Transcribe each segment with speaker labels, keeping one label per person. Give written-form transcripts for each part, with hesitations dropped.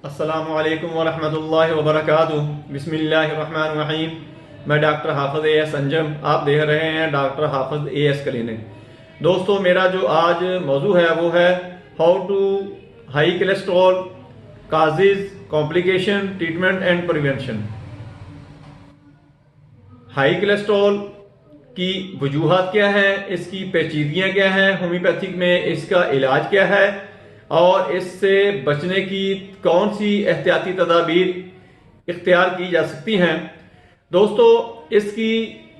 Speaker 1: अस्सलामुअलैकुम वरहमतुल्लाहि वबरकातुहू। बिस्मिल्लाहिर्रहमानिर्रहीम। मैं डॉक्टर हाफिज ए.एस. अंजम, आप देख रहे हैं डॉक्टर हाफिज ए.एस. क्लिनिक। दोस्तों, मेरा जो आज मौजू है वो है how to high cholesterol causes complication treatment and prevention. High cholesterol की वजूहात क्या है, इसकी पेचीदगियाँ क्या हैं, होम्योपैथिक में इसका इलाज क्या है और इससे बचने की कौन सी एहतियाती तदाबीर इख्तियार की जा सकती हैं। दोस्तों, इसकी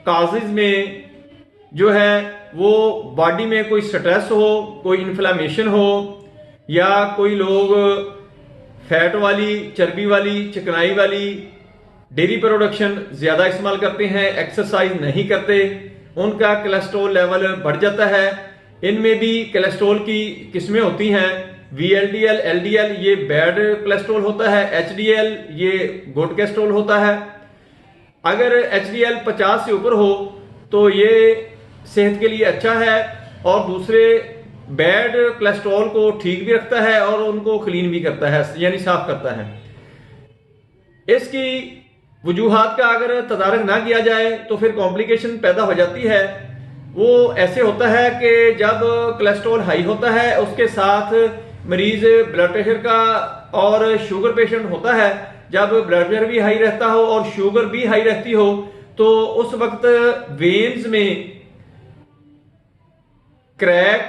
Speaker 1: काजेज में जो है वो बॉडी में कोई स्ट्रेस हो, कोई इन्फ्लामेशन हो, या कोई लोग फैट वाली, चर्बी वाली, चिकनाई वाली डेयरी प्रोडक्शन ज्यादा इस्तेमाल करते हैं, एक्सरसाइज नहीं करते, उनका कोलेस्ट्रॉल लेवल बढ़ जाता है। इनमें भी कोलेस्ट्रॉल की किस्में होती हैं। VLDL, LDL ये बैड कोलेस्ट्रॉल होता है, HDL ये गुड कोलेस्ट्रॉल होता है। अगर HDL 50 से ऊपर हो तो ये सेहत के लिए अच्छा है और दूसरे बैड कोलेस्ट्रॉल को ठीक भी रखता है और उनको क्लीन भी करता है, यानी साफ करता है। इसकी वजूहात का अगर तदारक ना किया जाए तो फिर कॉम्प्लिकेशन पैदा हो जाती है। वो ऐसे होता है कि जब कोलेस्ट्रॉल हाई होता है उसके साथ मरीज ब्लड प्रेशर का और शुगर पेशेंट होता है। जब ब्लड प्रेशर भी हाई रहता हो और शुगर भी हाई रहती हो तो उस वक्त वेन्स में क्रैक,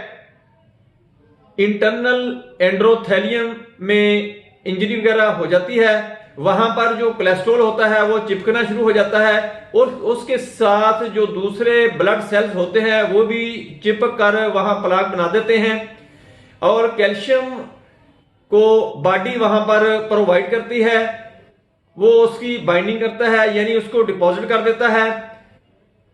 Speaker 1: इंटरनल एंड्रोथेलियम में इंजरी वगैरह हो जाती है। वहां पर जो कोलेस्ट्रॉल होता है वो चिपकना शुरू हो जाता है और उसके साथ जो दूसरे ब्लड सेल्स होते हैं वो भी चिपक कर वहां प्लाक बना देते हैं और कैल्शियम को बॉडी वहां पर प्रोवाइड करती है, वो उसकी बाइंडिंग करता है, यानी उसको डिपॉजिट कर देता है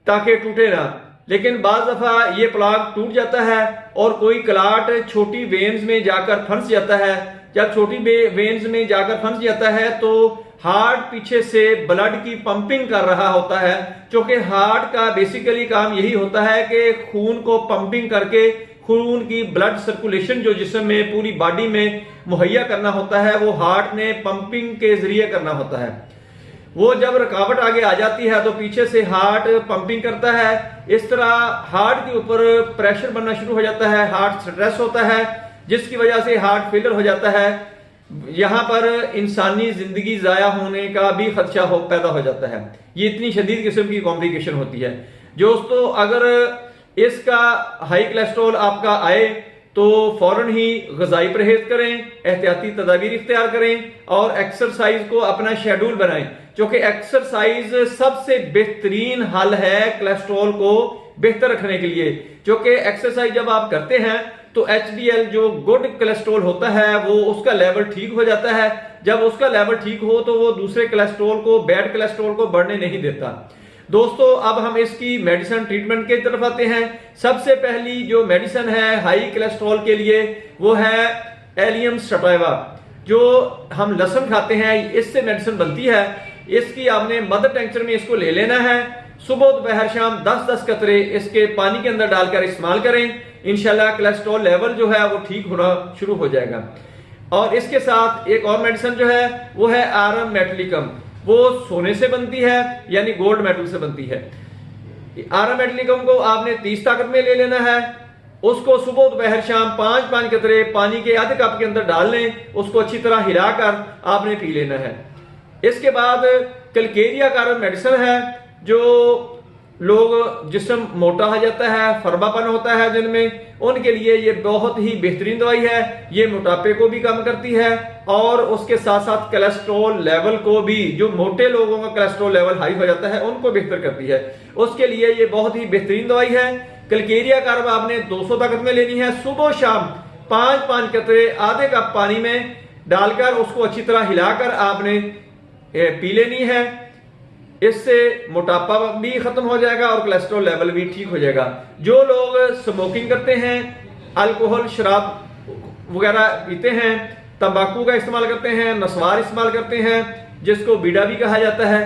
Speaker 1: ताकि टूटे ना। लेकिन बाज दफा ये प्लाक टूट जाता है और कोई क्लाट छोटी वेन्स में जाकर फंस जाता है। जब छोटी वेन्स में जाकर फंस जाता है तो हार्ट पीछे से ब्लड की पंपिंग कर रहा होता है, क्योंकि हार्ट का बेसिकली काम यही होता है कि खून को पंपिंग करके खून की ब्लड सर्कुलेशन जो जिस्म में पूरी बॉडी में मुहैया करना होता है वो हार्ट ने पंपिंग के जरिए करना होता है। वो जब रुकावट आगे आ जाती है तो पीछे से हार्ट पंपिंग करता है। इस तरह हार्ट के ऊपर प्रेशर बनना शुरू हो जाता है, हार्ट स्ट्रेस होता है जिसकी वजह से हार्ट फेलियर हो जाता है। यहां पर इंसानी जिंदगी जाया होने का भी खदशा पैदा हो जाता है। ये इतनी शदीद किस्म की कॉम्प्लिकेशन होती है। दोस्तों, अगर इसका हाई कोलेस्ट्रॉल आपका आए तो फौरन ही ग़िज़ाई परहेज करें, एहतियाती तदाबीर इख्तियार करें और एक्सरसाइज को अपना शेड्यूल बनाएं, क्योंकि एक्सरसाइज सबसे बेहतरीन हल है कोलेस्ट्रॉल को बेहतर रखने के लिए। क्योंकि एक्सरसाइज जब आप करते हैं तो HDL जो गुड कोलेस्ट्रॉल होता है वो उसका लेवल ठीक हो जाता है। जब उसका लेवल ठीक हो तो वो दूसरे कोलेस्ट्रॉल को, बैड कोलेस्ट्रॉल को बढ़ने नहीं देता। दोस्तों, अब हम इसकी मेडिसिन ट्रीटमेंट की तरफ आते हैं। सबसे पहली जो मेडिसिन है हाई कोलेस्ट्रॉल के लिए वो है एलियम स्टाइवा। जो हम लहसुन खाते हैं इससे मेडिसिन बनती है। इसकी आपने मदर टेंक्चर में इसको ले लेना है। सुबह दोपहर शाम 10-10 कतरे इसके पानी के अंदर डालकर इस्तेमाल करें। इंशाल्लाह कोलेस्ट्रॉल लेवल जो है वो ठीक होना शुरू हो जाएगा। और इसके साथ एक और मेडिसिन जो है वो है आरम मेटलिकम। वो सोने से बनती है, यानी गोल्ड मेटल से बनती है। आरम मेटलिकम को आपने 30 ताकत में ले लेना है। उसको सुबह दोपहर शाम 5-5 कतरे पानी के आधे कप के अंदर डाल लें। उसको अच्छी तरह हिलाकर आपने पी लेना है। इसके बाद कलकेरिया का मेडिसिन है। जो लोग जिस्म मोटा हो जाता है, फरबापन होता है जिनमें, उनके लिए ये बहुत ही बेहतरीन दवाई है। ये मोटापे को भी कम करती है और उसके साथ साथ कोलेस्ट्रॉल लेवल को भी, जो मोटे लोगों का कोलेस्ट्रॉल लेवल हाई हो जाता है उनको बेहतर करती है। उसके लिए ये बहुत ही बेहतरीन दवाई है। कलकेरिया कार्ब आपने 200 ताकत में लेनी है। सुबह शाम 5-5 कतरे आधे कप पानी में डालकर उसको अच्छी तरह हिलाकर आपने पी लेनी है। इससे मोटापा भी खत्म हो जाएगा और कोलेस्ट्रॉल लेवल भी ठीक हो जाएगा। जो लोग स्मोकिंग करते हैं, अल्कोहल शराब वगैरह पीते हैं, तंबाकू का इस्तेमाल करते हैं, नस्वार इस्तेमाल करते हैं जिसको बीड़ा भी कहा जाता है,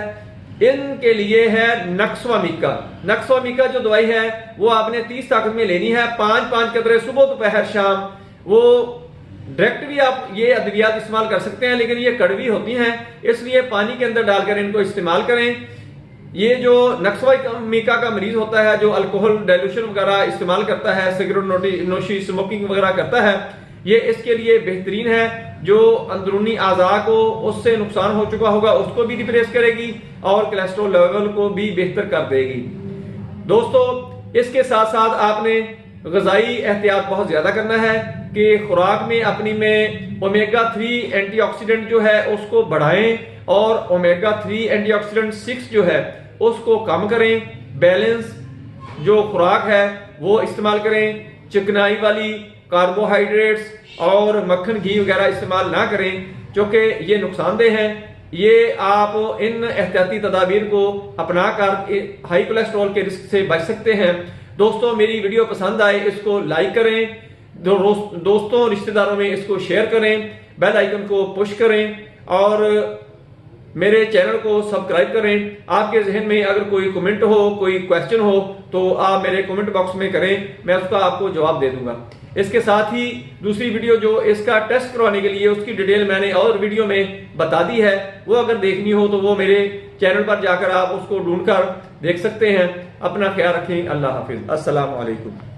Speaker 1: इनके लिए है नक्सवामिका। नक्सवामिका जो दवाई है वो आपने 30 ताकत में लेनी है। 5-5 कतरे सुबह दोपहर शाम वो डायरेक्ट भी आप ये अद्वियात इस्तेमाल कर सकते हैं, लेकिन ये कड़वी होती हैं, इसलिए पानी के अंदर डालकर इनको इस्तेमाल करें। ये जो नक्सवाइमिका का मरीज होता है, जो अल्कोहल डाइल्यूशन वगैरह इस्तेमाल करता है, सिगरेट नोशी स्मोकिंग वगैरह करता है, ये इसके लिए बेहतरीन है। जो अंदरूनी आज़ा को उससे नुकसान हो चुका होगा उसको भी रिप्लेस करेगी और कोलेस्ट्रॉल लेवल को भी बेहतर कर देगी। दोस्तों, इसके साथ साथ आपने ग़िज़ाई एहतियात बहुत ज़्यादा करना है कि खुराक में अपनी में ओमेगा 3 एंटीऑक्सीडेंट जो है उसको बढ़ाएं और ओमेगा 3 एंटीऑक्सीडेंट 6 जो है उसको कम करें। बैलेंस जो खुराक है वो इस्तेमाल करें, चिकनाई वाली कार्बोहाइड्रेट्स और मक्खन घी वगैरह इस्तेमाल ना करें, क्योंकि ये नुकसानदेह हैं। ये आप इन एहतियाती तदाबीर को अपनाकर हाई कोलेस्ट्रॉल के रिस्क से बच सकते हैं। दोस्तों, मेरी वीडियो पसंद आए इसको लाइक करें, दोस्तों रिश्तेदारों में इसको शेयर करें, बेल आइकन को पुश करें और मेरे चैनल को सब्सक्राइब करें। आपके जहन में अगर कोई कमेंट हो, कोई क्वेश्चन हो तो आप मेरे कमेंट बॉक्स में करें, मैं उसका आपको जवाब दे दूंगा। इसके साथ ही दूसरी वीडियो जो इसका टेस्ट करवाने के लिए उसकी डिटेल मैंने और वीडियो में बता दी है, वो अगर देखनी हो तो वो मेरे चैनल पर जाकर आप उसको ढूंढकर देख सकते हैं। अपना ख्याल रखें। अल्लाह हाफिज। अस्सलाम वालेकुम।